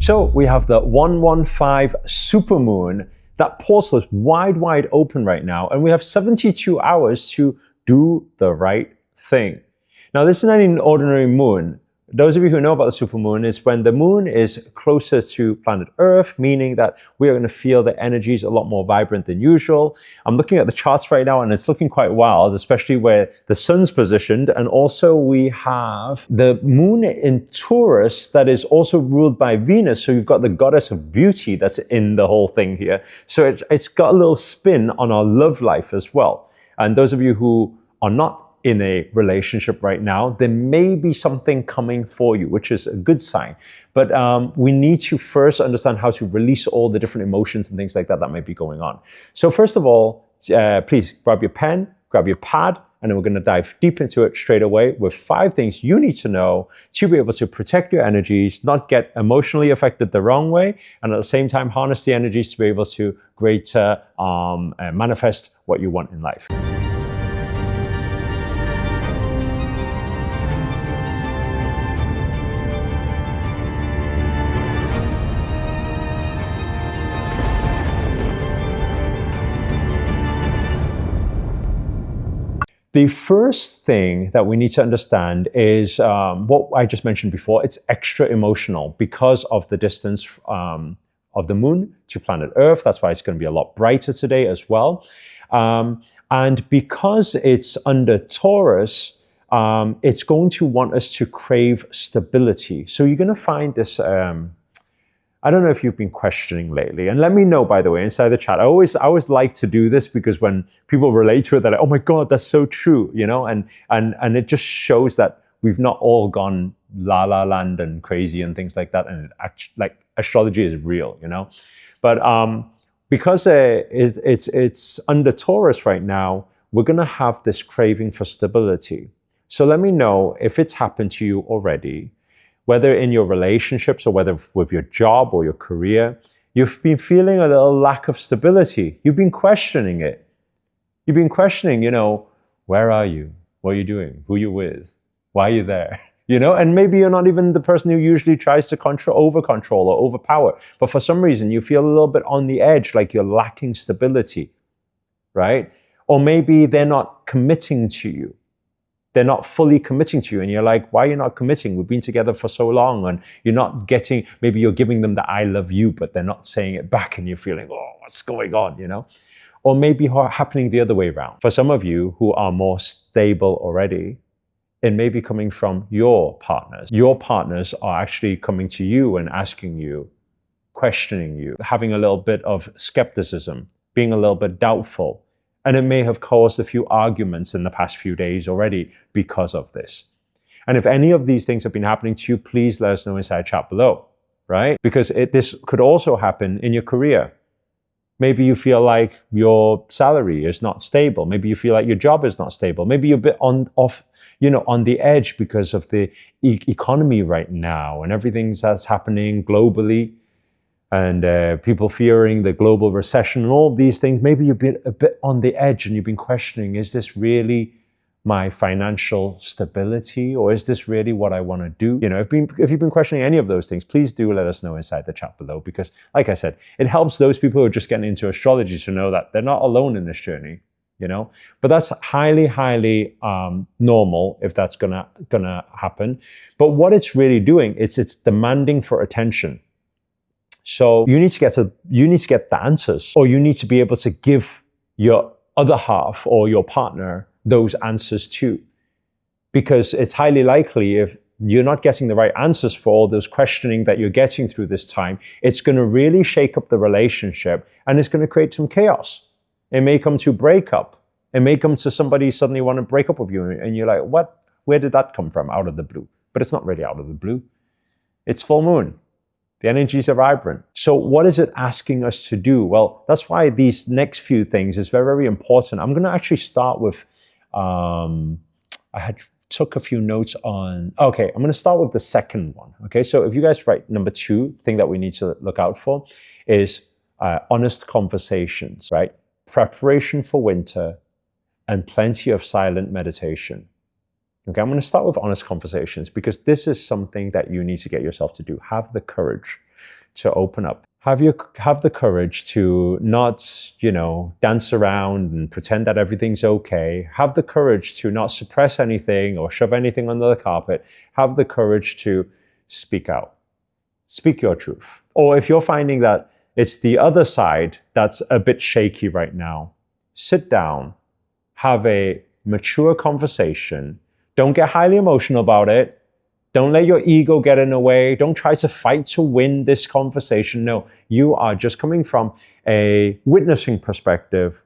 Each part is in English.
So we have the 115 supermoon. That portal is wide open right now, and we have 72 hours to do the right thing. Now, this is not an ordinary moon. Those of you who know about the supermoon is when the moon is closer to planet Earth, meaning that we are going to feel the energies a lot more vibrant than usual. I'm looking at the charts right now and it's looking quite wild, especially where the sun's positioned. And also we have the moon in Taurus that is also ruled by Venus. So you've got the goddess of beauty that's in the whole thing here. So it's got a little spin on our love life as well. And those of you who are not in a relationship right now, there may be something coming for you, which is a good sign. But we need to first understand how to release all the different emotions and things like that that might be going on. So first of all, please grab your pen, grab your pad, and then we're going to dive deep into it straight away with 5 things you need to know to be able to protect your energies, not get emotionally affected the wrong way, and at the same time harness the energies to be able to greater manifest what you want in life. The first thing that we need to understand is what I just mentioned before. It's extra emotional because of the distance of the moon to planet Earth. That's why it's going to be a lot brighter today as well. And because it's under Taurus, it's going to want us to crave stability. So you're going to find this... I don't know if you've been questioning lately, and let me know, by the way, inside the chat. I always like to do this because when people relate to it, they're like, "Oh my God, that's so true," you know, and it just shows that we've not all gone la la land and crazy and things like that. And like astrology is real, you know, but because it's under Taurus right now, we're gonna have this craving for stability. So let me know if it's happened to you already. Whether in your relationships or whether with your job or your career, you've been feeling a little lack of stability. You've been questioning it. You've been questioning, you know, where are you? What are you doing? Who are you with? Why are you there? You know, and maybe you're not even the person who usually tries to over control or overpower, but for some reason you feel a little bit on the edge, like you're lacking stability, right? Or maybe they're not committing to you. They're not fully committing to you. And you're like, why are you not committing? We've been together for so long and you're not getting, maybe you're giving them the I love you, but they're not saying it back and you're feeling, oh, what's going on, you know? Or maybe happening the other way around. For some of you who are more stable already, it may be coming from your partners. Your partners are actually coming to you and asking you, questioning you, having a little bit of skepticism, being a little bit doubtful. And it may have caused a few arguments in the past few days already because of this. And if any of these things have been happening to you, please let us know inside chat below, right? Because this could also happen in your career. Maybe you feel like your salary is not stable. Maybe you feel like your job is not stable. Maybe you're a bit on the edge because of the economy right now and everything that's happening globally. And people fearing the global recession and all these things, maybe you've been a bit on the edge and you've been questioning, is this really my financial stability or is this really what I want to do? You know, if you've been questioning any of those things, please do let us know inside the chat below because, like I said, it helps those people who are just getting into astrology to know that they're not alone in this journey, you know? But that's highly, highly normal if that's gonna happen. But what it's really doing, it's demanding for attention. So you need to get the answers, or you need to be able to give your other half or your partner those answers too. Because it's highly likely if you're not getting the right answers for all those questioning that you're getting through this time, it's going to really shake up the relationship and it's going to create some chaos. It may come to breakup. It may come to somebody suddenly want to break up with you and you're like, what? Where did that come from? Out of the blue. But it's not really out of the blue. It's full moon. The energies are vibrant. So what is it asking us to do? Well, that's why these next few things is very, very important. I'm going to actually start with, I took a few notes on, okay, I'm going to start with the second one. Okay, so if you guys write number 2, thing that we need to look out for is honest conversations, right? Preparation for winter and plenty of silent meditation. Okay, I'm going to start with honest conversations because this is something that you need to get yourself to do. Have the courage to open up. Have the courage to not, dance around and pretend that everything's okay. Have the courage to not suppress anything or shove anything under the carpet. Have the courage to speak out. Speak your truth. Or if you're finding that it's the other side that's a bit shaky right now, sit down, have a mature conversation. Don't get highly emotional about it. Don't let your ego get in the way. Don't try to fight to win this conversation. No, you are just coming from a witnessing perspective.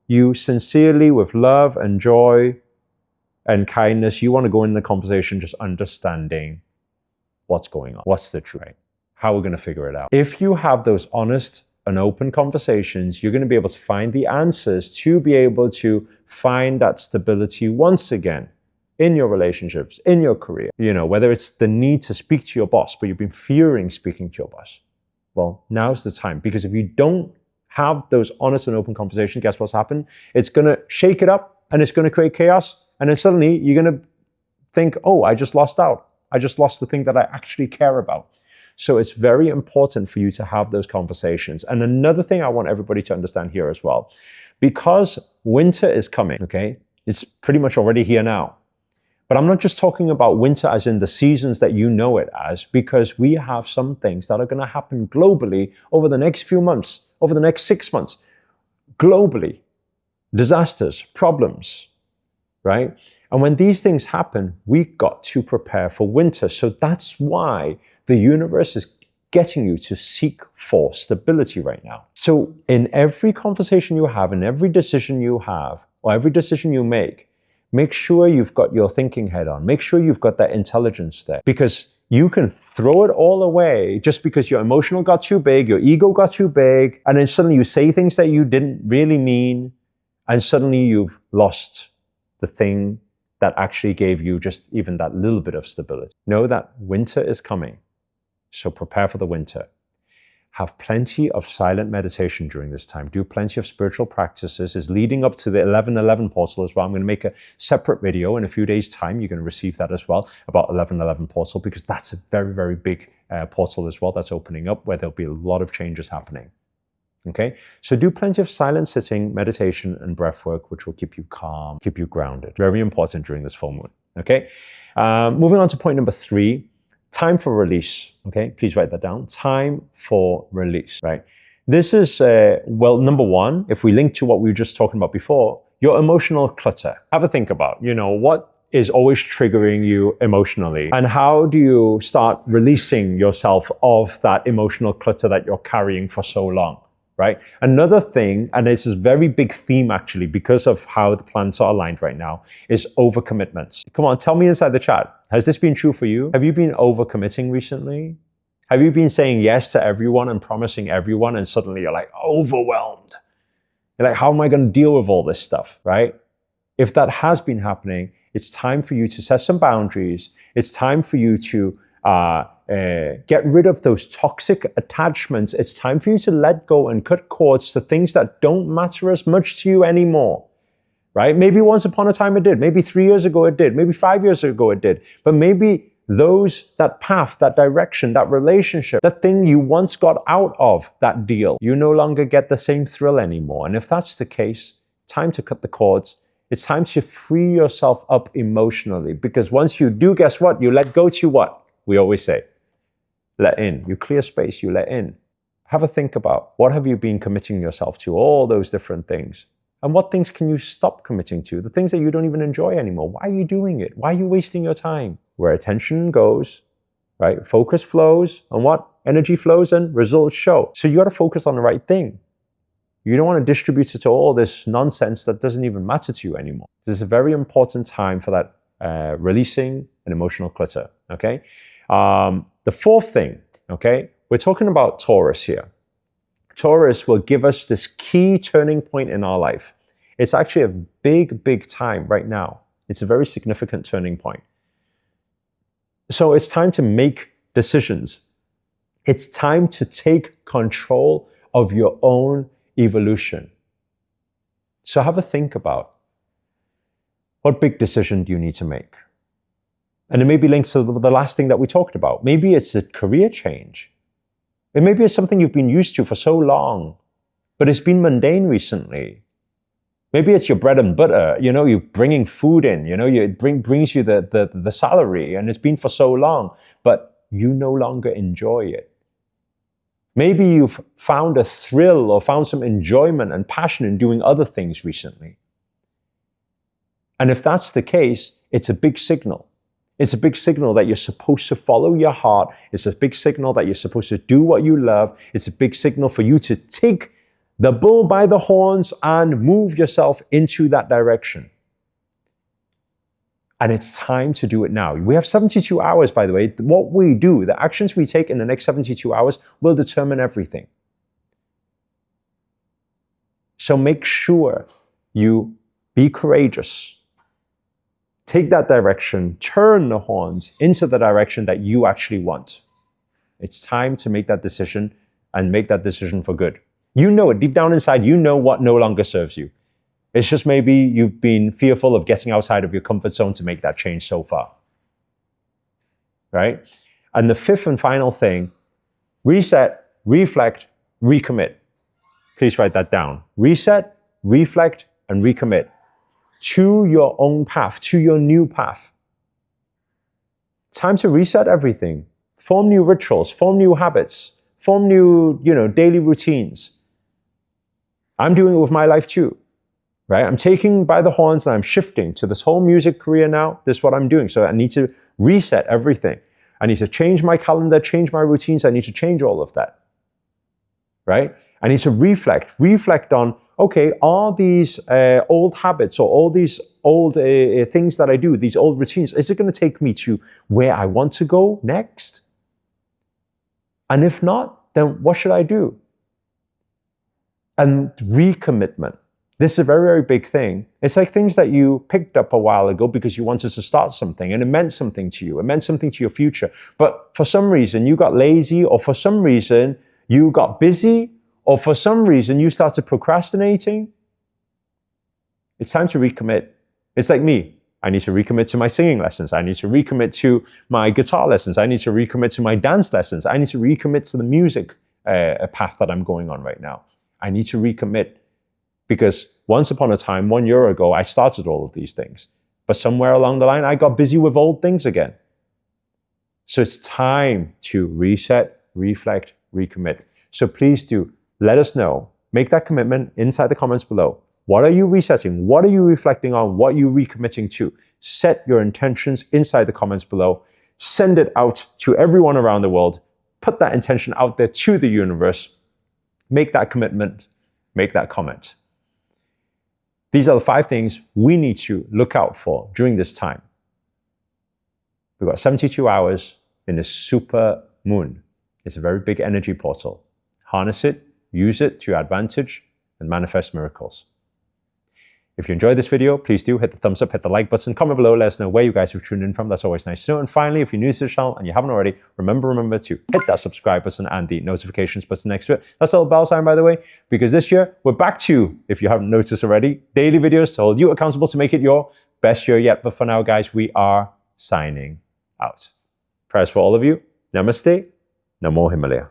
You sincerely, with love and joy and kindness, you want to go in the conversation just understanding what's going on. What's the truth? How we're going to figure it out. If you have those honest and open conversations, you're going to be able to find the answers to be able to find that stability once again in your relationships, in your career. Whether it's the need to speak to your boss, but you've been fearing speaking to your boss. Well, now's the time, because if you don't have those honest and open conversations, guess what's happened? It's going to shake it up and it's going to create chaos. And then suddenly you're going to think, oh, I just lost out. I just lost the thing that I actually care about. So it's very important for you to have those conversations. And another thing I want everybody to understand here as well, because winter is coming, okay? It's pretty much already here now. But I'm not just talking about winter as in the seasons that you know it as, because we have some things that are going to happen globally over the next few months, over the next 6 months, globally. Disasters, problems, right? And when these things happen, we got to prepare for winter. So that's why the universe is getting you to seek for stability right now. So in every conversation you have, in every decision you have, or every decision you make sure you've got your thinking head on. Make sure you've got that intelligence there, because you can throw it all away just because your emotional got too big, your ego got too big, and then suddenly you say things that you didn't really mean, and suddenly you've lost the thing that actually gave you just even that little bit of stability. Know that winter is coming, so prepare for the winter. Have plenty of silent meditation during this time. Do plenty of spiritual practices. It's leading up to the 11/11 portal as well. I'm going to make a separate video in a few days' time. You're going to receive that as well about 11/11 portal, because that's a very, very big portal as well that's opening up, where there'll be a lot of changes happening. Okay, so do plenty of silent sitting, meditation, and breath work, which will keep you calm, keep you grounded. Very important during this full moon. Okay, moving on to point number 3. Time for release, okay? Please write that down. Time for release, right? This is, number 1, if we link to what we were just talking about before, your emotional clutter. Have a think about, what is always triggering you emotionally, and how do you start releasing yourself of that emotional clutter that you're carrying for so long, right? Another thing, and this is a very big theme actually, because of how the planets are aligned right now, is overcommitments. Come on, tell me inside the chat. Has this been true for you? Have you been overcommitting recently? Have you been saying yes to everyone and promising everyone, and suddenly you're like overwhelmed? You're like, how am I going to deal with all this stuff, right? If that has been happening, it's time for you to set some boundaries. It's time for you to get rid of those toxic attachments. It's time for you to let go and cut cords to things that don't matter as much to you anymore. Right? Maybe once upon a time it did. Maybe 3 years ago it did. Maybe 5 years ago it did. But maybe that path, that direction, that relationship, that thing you once got out of, that deal, you no longer get the same thrill anymore. And if that's the case, time to cut the cords. It's time to free yourself up emotionally. Because once you do, guess what? You let go to what? We always say, let in. You clear space, you let in. Have a think about, what have you been committing yourself to? All those different things. And what things can you stop committing to? The things that you don't even enjoy anymore. Why are you doing it? Why are you wasting your time? Where attention goes, right? Focus flows, and what? Energy flows and results show. So you got to focus on the right thing. You don't want to distribute it to all this nonsense that doesn't even matter to you anymore. This is a very important time for that releasing an emotional clutter, okay? The 4th thing, okay? We're talking about Taurus here. Taurus will give us this key turning point in our life. It's actually a big, big time right now. It's a very significant turning point. So it's time to make decisions. It's time to take control of your own evolution. So have a think about, what big decision do you need to make? And it may be linked to the last thing that we talked about. Maybe it's a career change. Maybe it's something you've been used to for so long, but it's been mundane recently. Maybe it's your bread and butter, you're bringing food in, it brings you the salary, and it's been for so long, but you no longer enjoy it. Maybe you've found a thrill or found some enjoyment and passion in doing other things recently. And if that's the case, it's a big signal. It's a big signal that you're supposed to follow your heart. It's a big signal that you're supposed to do what you love. It's a big signal for you to take the bull by the horns and move yourself into that direction. And it's time to do it now. We have 72 hours, by the way. What we do, the actions we take in the next 72 hours will determine everything. So make sure you be courageous. Take that direction, turn the horns into the direction that you actually want. It's time to make that decision, and make that decision for good. You know it, deep down inside, you know what no longer serves you. It's just maybe you've been fearful of getting outside of your comfort zone to make that change so far. Right? And the fifth and final thing, reset, reflect, recommit. Please write that down. Reset, reflect, and recommit to your own path, to your new path. Time to reset everything. Form new rituals, form new habits, form new, daily routines. I'm doing it with my life too, right? I'm taking by the horns and I'm shifting to this whole music career now. This is what I'm doing. So I need to reset everything. I need to change my calendar, change my routines. I need to change all of that, right? I need to reflect on, okay, are these old habits or all these old things that I do, these old routines, is it going to take me to where I want to go next? And if not, then what should I do? And recommitment. This is a very, very big thing. It's like things that you picked up a while ago because you wanted to start something and it meant something to you. It meant something to your future. But for some reason, you got lazy, or for some reason, you got busy, or for some reason, you started procrastinating. It's time to recommit. It's like me. I need to recommit to my singing lessons. I need to recommit to my guitar lessons. I need to recommit to my dance lessons. I need to recommit to the music path that I'm going on right now. I need to recommit because once upon a time, 1 year ago, I started all of these things. But somewhere along the line, I got busy with old things again. So it's time to reset, reflect, recommit. So please do let us know. Make that commitment inside the comments below. What are you resetting? What are you reflecting on? What are you recommitting to? Set your intentions inside the comments below. Send it out to everyone around the world. Put that intention out there to the universe. Make that commitment. Make that comment. These are the 5 things we need to look out for during this time. We've got 72 hours in this super moon. It's a very big energy portal. Harness it, use it to your advantage, and manifest miracles. If you enjoyed this video, please do hit the thumbs up, hit the like button, comment below, let us know where you guys have tuned in from. That's always nice to know. And finally, if you're new to the channel and you haven't already, remember to hit that subscribe button and the notifications button next to it. That's a little bell sign, by the way, because this year we're back to, if you haven't noticed already, daily videos to hold you accountable to make it your best year yet. But for now, guys, we are signing out. Prayers for all of you. Namaste. Namo Himalaya.